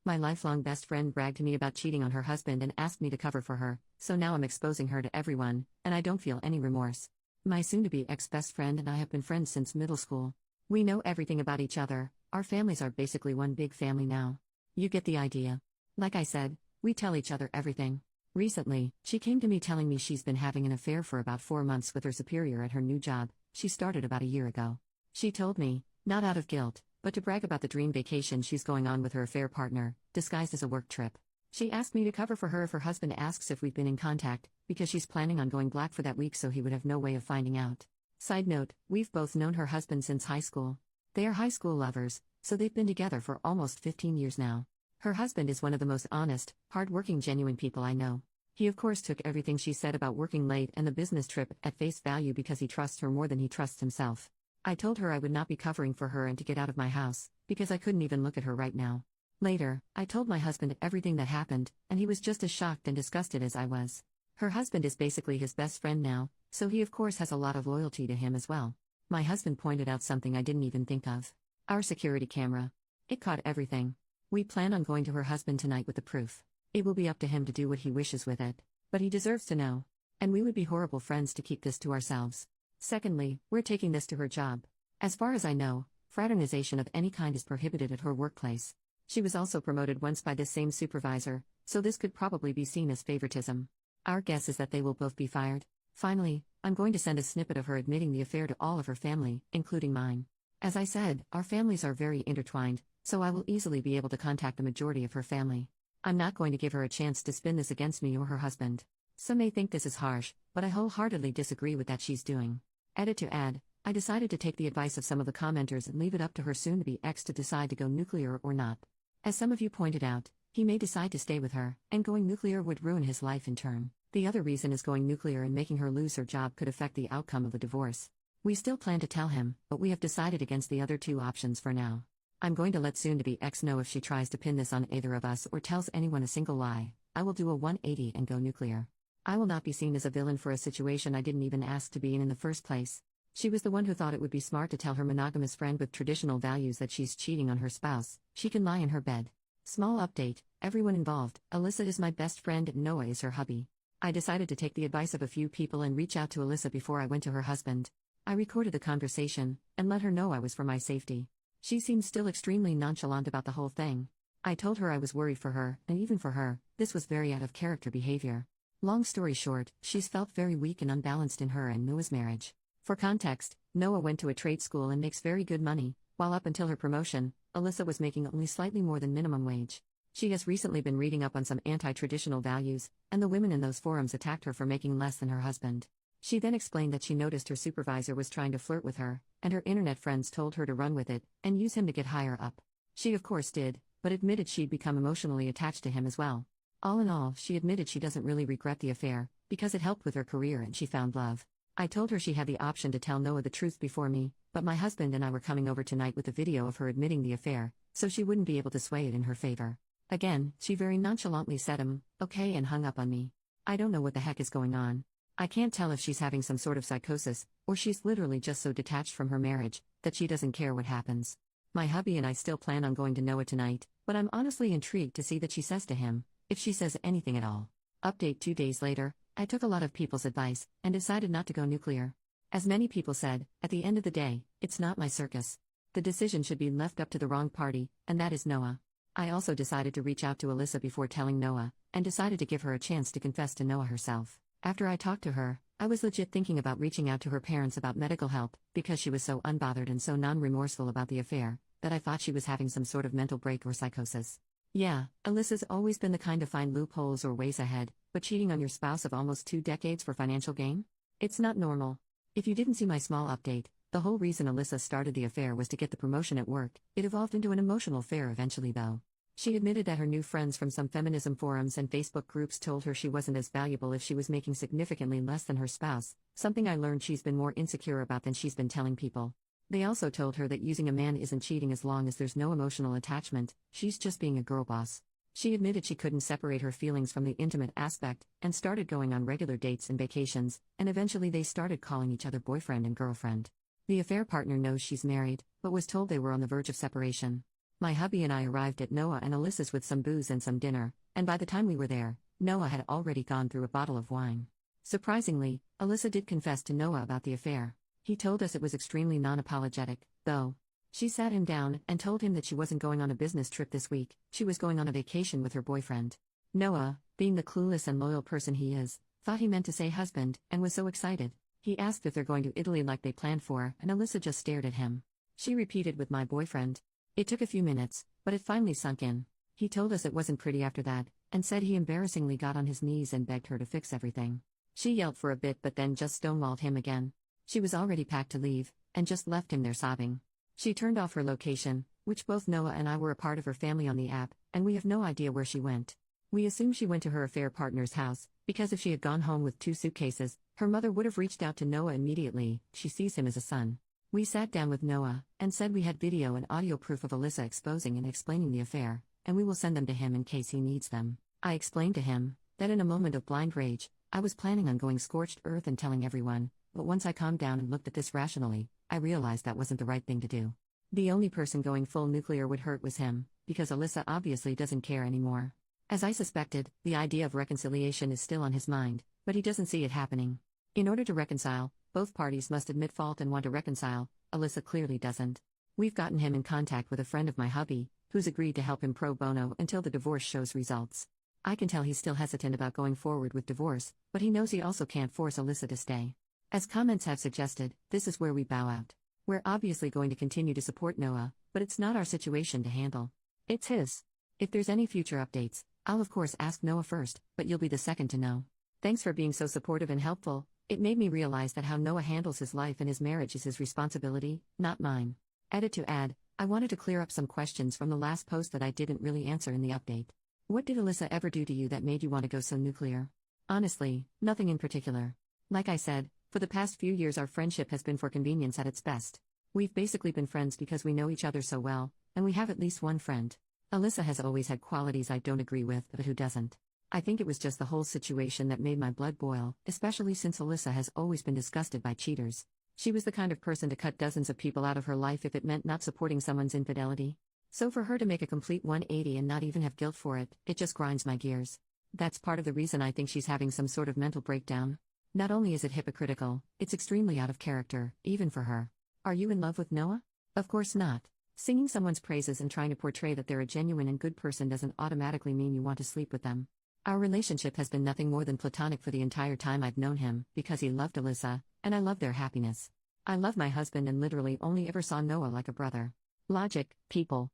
My lifelong best friend bragged to me about cheating on her husband and asked me to cover for her, so now I'm exposing her to everyone, and I don't feel any remorse. My soon-to-be ex-best friend and I have been friends since middle school. We know everything about each other, our families are basically one big family now. You get the idea. Like I said, we tell each other everything. Recently, she came to me telling me she's been having an affair for about 4 months with her superior at her new job. She started about a year ago. She told me, not out of guilt, but to brag about the dream vacation she's going on with her affair partner, disguised as a work trip. She asked me to cover for her if her husband asks if we've been in contact, because she's planning on going black for that week so he would have no way of finding out. Side note, we've both known her husband since high school. They are high school lovers, so they've been together for almost 15 years now. Her husband is one of the most honest, hard-working, genuine people I know. He of course took everything she said about working late and the business trip at face value because he trusts her more than he trusts himself. I told her I would not be covering for her and to get out of my house, because I couldn't even look at her right now. Later, I told my husband everything that happened, and he was just as shocked and disgusted as I was. Her husband is basically his best friend now, so he of course has a lot of loyalty to him as well. My husband pointed out something I didn't even think of. Our security camera. It caught everything. We plan on going to her husband tonight with the proof. It will be up to him to do what he wishes with it. But he deserves to know. And we would be horrible friends to keep this to ourselves. Secondly, we're taking this to her job. As far as I know, fraternization of any kind is prohibited at her workplace. She was also promoted once by this same supervisor, so this could probably be seen as favoritism. Our guess is that they will both be fired. Finally, I'm going to send a snippet of her admitting the affair to all of her family, including mine. As I said, our families are very intertwined, so I will easily be able to contact the majority of her family. I'm not going to give her a chance to spin this against me or her husband. Some may think this is harsh, but I wholeheartedly disagree with that she's doing. Edit to add, I decided to take the advice of some of the commenters and leave it up to her soon-to-be ex to decide to go nuclear or not. As some of you pointed out, he may decide to stay with her, and going nuclear would ruin his life in turn. The other reason is going nuclear and making her lose her job could affect the outcome of the divorce. We still plan to tell him, but we have decided against the other two options for now. I'm going to let soon-to-be ex know if she tries to pin this on either of us or tells anyone a single lie. I will do a 180 and go nuclear. I will not be seen as a villain for a situation I didn't even ask to be in the first place. She was the one who thought it would be smart to tell her monogamous friend with traditional values that she's cheating on her spouse. She can lie in her bed. Small update, everyone involved, Alyssa is my best friend and Noah is her hubby. I decided to take the advice of a few people and reach out to Alyssa before I went to her husband. I recorded the conversation, and let her know I was for my safety. She seemed still extremely nonchalant about the whole thing. I told her I was worried for her, and even for her, this was very out of character behavior. Long story short, she's felt very weak and unbalanced in her and Noah's marriage. For context, Noah went to a trade school and makes very good money, while up until her promotion, Alyssa was making only slightly more than minimum wage. She has recently been reading up on some anti-traditional values, and the women in those forums attacked her for making less than her husband. She then explained that she noticed her supervisor was trying to flirt with her, and her internet friends told her to run with it, and use him to get higher up. She of course did, but admitted she'd become emotionally attached to him as well. All in all, she admitted she doesn't really regret the affair, because it helped with her career and she found love. I told her she had the option to tell Noah the truth before me, but my husband and I were coming over tonight with a video of her admitting the affair, so she wouldn't be able to sway it in her favor. Again, she very nonchalantly said okay and hung up on me. I don't know what the heck is going on. I can't tell if she's having some sort of psychosis, or she's literally just so detached from her marriage, that she doesn't care what happens. My hubby and I still plan on going to Noah tonight, but I'm honestly intrigued to see what she says to him, if she says anything at all. Update 2 days later, I took a lot of people's advice, and decided not to go nuclear. As many people said, at the end of the day, it's not my circus. The decision should be left up to the wrong party, and that is Noah. I also decided to reach out to Alyssa before telling Noah, and decided to give her a chance to confess to Noah herself. After I talked to her, I was legit thinking about reaching out to her parents about medical help, because she was so unbothered and so non-remorseful about the affair, that I thought she was having some sort of mental break or psychosis. Yeah, Alyssa's always been the kind to find loopholes or ways ahead, but cheating on your spouse of almost 2 decades for financial gain? It's not normal. If you didn't see my small update, the whole reason Alyssa started the affair was to get the promotion at work. It evolved into an emotional affair eventually though. She admitted that her new friends from some feminism forums and Facebook groups told her she wasn't as valuable if she was making significantly less than her spouse, something I learned she's been more insecure about than she's been telling people. They also told her that using a man isn't cheating as long as there's no emotional attachment, she's just being a girl boss. She admitted she couldn't separate her feelings from the intimate aspect, and started going on regular dates and vacations, and eventually they started calling each other boyfriend and girlfriend. The affair partner knows she's married, but was told they were on the verge of separation. My hubby and I arrived at Noah and Alyssa's with some booze and some dinner, and by the time we were there, Noah had already gone through a bottle of wine. Surprisingly, Alyssa did confess to Noah about the affair. He told us it was extremely non-apologetic, though. She sat him down and told him that she wasn't going on a business trip this week, she was going on a vacation with her boyfriend. Noah, being the clueless and loyal person he is, thought he meant to say husband, and was so excited. He asked if they're going to Italy like they planned for, and Alyssa just stared at him. She repeated with my boyfriend. It took a few minutes, but it finally sunk in. He told us it wasn't pretty after that, and said he embarrassingly got on his knees and begged her to fix everything. She yelled for a bit but then just stonewalled him again. She was already packed to leave, and just left him there sobbing. She turned off her location, which both Noah and I were a part of her family on the app, and we have no idea where she went. We assume she went to her affair partner's house, because if she had gone home with 2 suitcases, her mother would have reached out to Noah immediately. She sees him as a son. We sat down with Noah, and said we had video and audio proof of Alyssa exposing and explaining the affair, and we will send them to him in case he needs them. I explained to him that in a moment of blind rage, I was planning on going scorched earth and telling everyone, but once I calmed down and looked at this rationally, I realized that wasn't the right thing to do. The only person going full nuclear would hurt was him, because Alyssa obviously doesn't care anymore. As I suspected, the idea of reconciliation is still on his mind, but he doesn't see it happening. In order to reconcile, both parties must admit fault and want to reconcile. Alyssa clearly doesn't. We've gotten him in contact with a friend of my hubby, who's agreed to help him pro bono until the divorce shows results. I can tell he's still hesitant about going forward with divorce, but he knows he also can't force Alyssa to stay. As comments have suggested, this is where we bow out. We're obviously going to continue to support Noah, but it's not our situation to handle. It's his. If there's any future updates, I'll of course ask Noah first, but you'll be the second to know. Thanks for being so supportive and helpful. It made me realize that how Noah handles his life and his marriage is his responsibility, not mine. Edit to add, I wanted to clear up some questions from the last post that I didn't really answer in the update. What did Alyssa ever do to you that made you want to go so nuclear? Honestly, nothing in particular. Like I said, for the past few years our friendship has been for convenience at its best. We've basically been friends because we know each other so well, and we have at least one friend. Alyssa has always had qualities I don't agree with, but who doesn't? I think it was just the whole situation that made my blood boil, especially since Alyssa has always been disgusted by cheaters. She was the kind of person to cut dozens of people out of her life if it meant not supporting someone's infidelity. So for her to make a complete 180 and not even have guilt for it, it just grinds my gears. That's part of the reason I think she's having some sort of mental breakdown. Not only is it hypocritical, it's extremely out of character, even for her. Are you in love with Noah? Of course not. Singing someone's praises and trying to portray that they're a genuine and good person doesn't automatically mean you want to sleep with them. Our relationship has been nothing more than platonic for the entire time I've known him, because he loved Alyssa, and I love their happiness. I love my husband and literally only ever saw Noah like a brother. Logic, people.